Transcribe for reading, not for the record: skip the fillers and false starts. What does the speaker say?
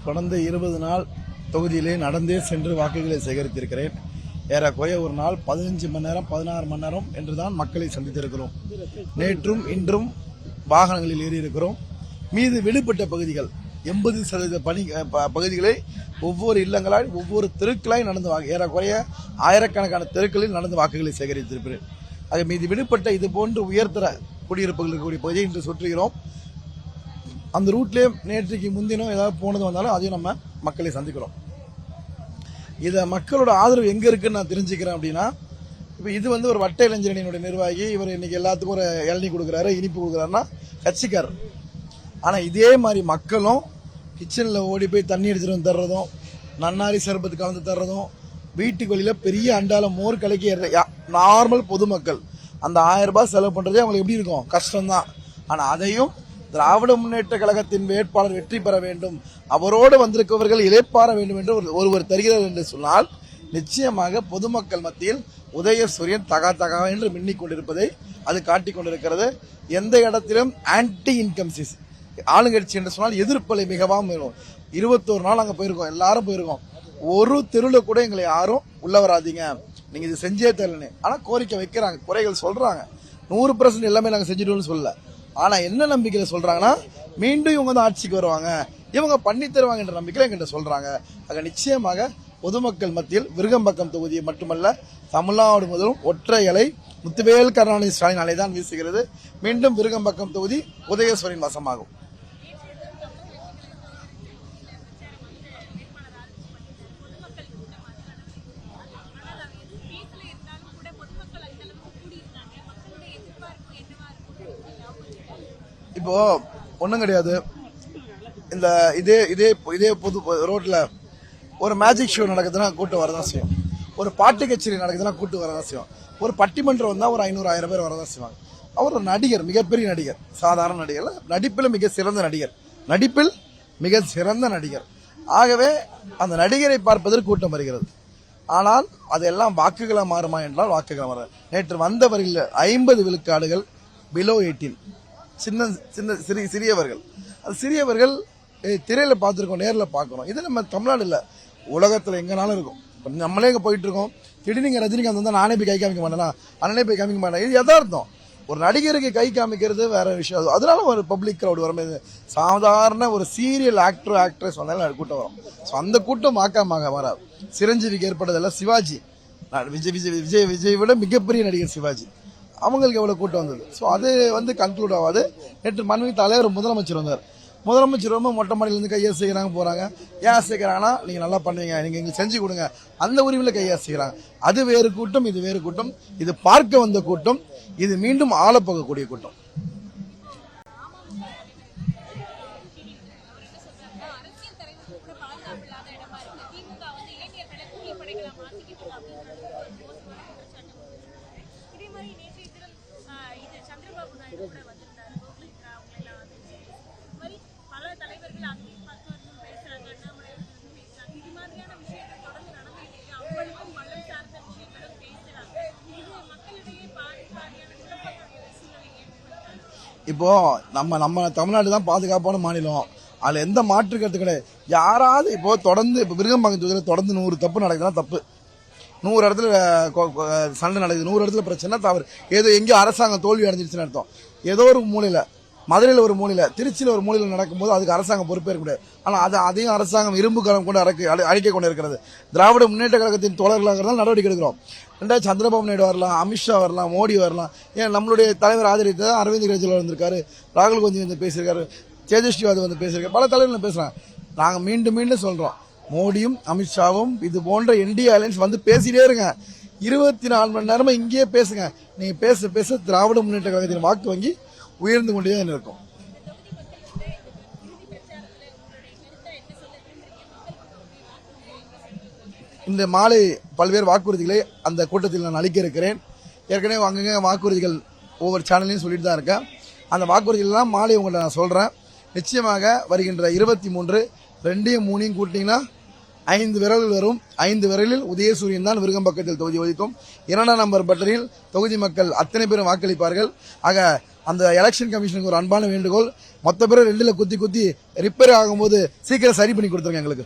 கடந்த 20 நாள் தொகுதியிலே நடந்தே சென்று வாக்குகளை சேகரித்திருக்கிறேன். ஏறக்குறைய ஒரு நாள் 15 மணி நேரம் 16 மணி நேரம் என்றுதான் மக்களை சந்தித்திருக்கிறோம். நேற்றும் இன்றும் வாகனங்களில் ஏறி இருக்கிறோம். மீது விடுபட்ட பகுதிகள் 80% பகுதிகளை ஒவ்வொரு இல்லங்களாய் ஒவ்வொரு தெருக்களாய் நடந்து ஏறக்குறைய ஆயிரக்கணக்கான தெருக்களில் நடந்து வாக்குகளை சேகரித்திருக்கிறேன். ஆக மீது விடுபட்ட இது போன்று உயர்தர குடியிருப்புகள் இருக்கக்கூடிய பகுதியை இன்று சுற்றுகிறோம். அந்த ரூட்லேயே நேற்றுக்கு முன்தினம் ஏதாவது போனது வந்தாலும் அதையும் நம்ம மக்களை சந்திக்கிறோம். இதை மக்களோட ஆதரவு எங்க இருக்குன்னு நான் தெரிஞ்சுக்கிறேன் அப்படின்னா, இப்போ இது ஒரு வட்ட இளைஞரணியினுடைய நிர்வாகி, இவர் இன்னைக்கு எல்லாத்துக்கும் ஒரு இளநீ கொடுக்குறாரு, இனிப்பு கொடுக்குறாருன்னா கட்சிக்காரர். ஆனா இதே மாதிரி மக்களும் கிச்சன்ல ஓடி போய் தண்ணி எடுத்துட்டு வந்து தர்றதும், நன்னாரி சர்பத்து கலந்து தர்றதும், வீட்டுக்கு வெளியில பெரிய அண்டால மோர் கலக்கி நார்மல் பொதுமக்கள் அந்த 1000 ரூபாய் செலவு பண்றதே அவங்களுக்கு எப்படி இருக்கும், கஷ்டம்தான். ஆனா அதையும் திராவிட முன்னேற்ற கழகத்தின் வேட்பாளர் வெற்றி பெற வேண்டும், அவரோடு வந்திருக்கவர்கள் இளைப்பாற வேண்டும் என்று ஒருவர் தருகிறார் என்று சொன்னால் நிச்சயமாக பொதுமக்கள் மத்தியில் உதயசூரியன் தகா என்று மின்னிக் கொண்டிருப்பதை அது காட்டிக் கொண்டிருக்கிறது. எந்த இடத்திலும் ஆன்டி இன்கம்சிஸ் ஆளுங்கட்சி என்று சொன்னால் எதிர்ப்பலை மிகவும் 21 நாள் அங்க போயிருக்கோம், எல்லாரும் போயிருக்கோம். ஒரு தெருவில் கூட எங்களை யாரும் உள்ள வராதீங்க, நீங்க இது செஞ்சே தரலன்னு. ஆனா கோரிக்கை வைக்கிறாங்க, குறைகள் சொல்றாங்க. 100% எல்லாமே நாங்க செஞ்சிடுவோம்னு சொல்லல. ஆனா என்ன நம்பிக்கையில சொல்றாங்கன்னா, மீண்டும் இவங்க தான் ஆட்சிக்கு வருவாங்க, இவங்க பண்ணி தருவாங்க என்ற நம்பிக்கையில எங்கிட்ட சொல்றாங்க. ஆக நிச்சயமாக பொதுமக்கள் மத்தியில் விருகம்பக்கம் தொகுதியை மட்டுமல்ல, தமிழ்நாடு முதலும் ஒற்றை இலை முத்துவேல் கருணாநிதி ஸ்டாலின் அலைதான் வீசுகிறது. மீண்டும் விருகம்பக்கம் தொகுதி உதயசூரியன் வசமாகும். இப்போ ஒண்ணும் கிடையாது. இந்த இதே இதே இதே பொது ரோட்ல ஒரு மேஜிக் ஷோ நடக்குதுன்னா கூட்டம் வரதான் செய்யும், ஒரு பாட்டு கச்சேரி நடக்குதுன்னா கூட்டம் வரதான் செய்யும், ஒரு பட்டிமன்றம் வந்தா ஒரு 500-1000 பேர் வரதான் செய்வாங்க. அவர் ஒரு நடிகர், மிகப்பெரிய நடிகர், சாதாரண நடிகர், நடிப்பில் மிக சிறந்த நடிகர். ஆகவே அந்த நடிகரை பார்ப்பதற்கு கூட்டம் வருகிறது. ஆனால் அதெல்லாம் வாக்குகளா மாறுமா என்றால் வாக்குகளா மாற. நேற்று வந்தவர்கள் 50 விழுக்காடுகள் பிலோ 18, சிறியவர்கள். அது சிறியவர்கள் திரையில பார்த்துருக்கோம், நேரில் பார்க்கணும். இது நம்ம தமிழ்நாடு இல்ல, உலகத்துல எங்கனாலும் இருக்கும். நம்மளே இங்க போயிட்டு இருக்கோம், திடீர்னு ரஜினிகாந்த் வந்தா நானே போய் கை காமிக்க மாட்டேனா, அண்ணனே போய் காமிக்க மாட்டேன். இது யதார்த்தம். ஒரு நடிகருக்கு கை காமிக்கிறது வேற விஷயம். அதனால ஒரு பப்ளிக் கிரௌட் வரும்போது சாதாரண ஒரு சீரியல் ஆக்ட்ரஸ் வந்தாலும் கூட்டம் வரும். அந்த கூட்டம் மாக்காம வராது. சிரஞ்சீவிக்கு ஏற்பட்டதெல்லாம் சிவாஜி, விஜய் விட மிகப்பெரிய நடிகர் சிவாஜி, அவங்களுக்கு எவ்வளவு கூட்டம் வந்தது. ஸோ அது கன்க்ளூட் ஆகாது. நேற்று மன்மி தலைவர் முதலமைச்சர் வந்தார். முதலமைச்சர் ரொம்ப மொட்டை மாடியிலிருந்து கையசைக்கிறாங்க போறாங்க. ஏன் அசைக்கிறாங்கன்னா, நீங்க நல்லா பண்ணுவீங்க, நீங்க இங்க செஞ்சு கொடுங்க, அந்த உரிமையில கையசைக்கிறாங்க. அது வேறு கூட்டம், இது வேறு கூட்டம். இது பார்க்க வந்த கூட்டம், இது மீண்டும் ஆளப்போகக்கூடிய கூட்டம். இப்போ நம்ம தமிழ்நாடு தான் பாதுகாப்பான மாநிலம், அதுல எந்த மாற்று கருத்து கிடையாது. யாராவது இப்போ விருகம்பாக்கம் தொகுதியில் தொடர்ந்து 100 தப்பு நடக்குதுன்னா தப்பு, 100 இடத்துல சண்டை நடக்குது, 100 இடத்துல பிரச்சனை தவறு, ஏதோ எங்கேயோ அரசாங்கம் தோல்வி அடைஞ்சிருச்சுன்னு அர்த்தம். ஏதோ ஒரு மூலையில, மதுரையில் ஒரு மூலையில, திருச்சியில் ஒரு மூலையில் நடக்கும்போது அதுக்கு அரசாங்கம் பொறுப்பேற்க முடியாது. ஆனால் அதையும் அரசாங்கம் இரும்பு கரம் கொண்டு அழைக்க கொண்டு இருக்கிறது. திராவிட முன்னேற்ற கழகத்தின் தோழர்களாக நடவடிக்கை எடுக்கிறோம். 2 சந்திரபாபு நாயுடு வரலாம், அமித்ஷா வரலாம், மோடி வரலாம். ஏன் நம்மளுடைய தலைவர் ஆதரித்து அரவிந்த் கெஜ்ரிவால் வந்திருக்காரு, ராகுல் காந்தி வந்து பேசியிருக்காரு, தேஜஸ்வி யாதவ் வந்து பேசியிருக்காரு, பல தலைவர்கள் பேசுறாங்க. நாங்க மீண்டும் சொல்றோம், மோடியும் அமித்ஷாவும் இது போன்ற என்டிஏ அலையன்ஸ் வந்து பேசிட்டே இருங்க, 24 மணி நேரமா இங்கேயே பேசுங்க. நீங்க பேச திராவிட முன்னேற்ற கழகத்தின் வாக்கு வங்கி உயர்ந்து கொண்டே இருக்கும். இந்த மாலை பல்வேறு வாக்குறுதிகளை அந்த கூட்டத்தில் நான் அளிக்க இருக்கிறேன். ஏற்கனவே அங்கங்க வாக்குறுதிகள் ஒவ்வொரு சேனல்லையும் சொல்லிட்டு தான் இருக்கேன். அந்த வாக்குறுதிகள்லாம் மாலை உங்கள்கிட்ட நான் சொல்றேன். நிச்சயமாக வருகின்ற 23, 2, 3 கூட்டிங்கன்னா 5 விரல் வரும். 5 விரலில் உதயசூரியன் தான் விருகம்பக்கத்தில் தொகுதி ஒதுக்கும். 2ஆம் நம்பர் பட்டனில் தொகுதி மக்கள் அத்தனை பேரும் வாக்களிப்பார்கள். ஆக அந்த எலெக்ஷன் கமிஷனுக்கு ஒரு அன்பான வேண்டுகோள், மொத்த பேரும் 2ல குத்தி ரிப்பேர் ஆகும்போது சீக்கிரம் சரி பண்ணி கொடுத்துருங்க எங்களுக்கு.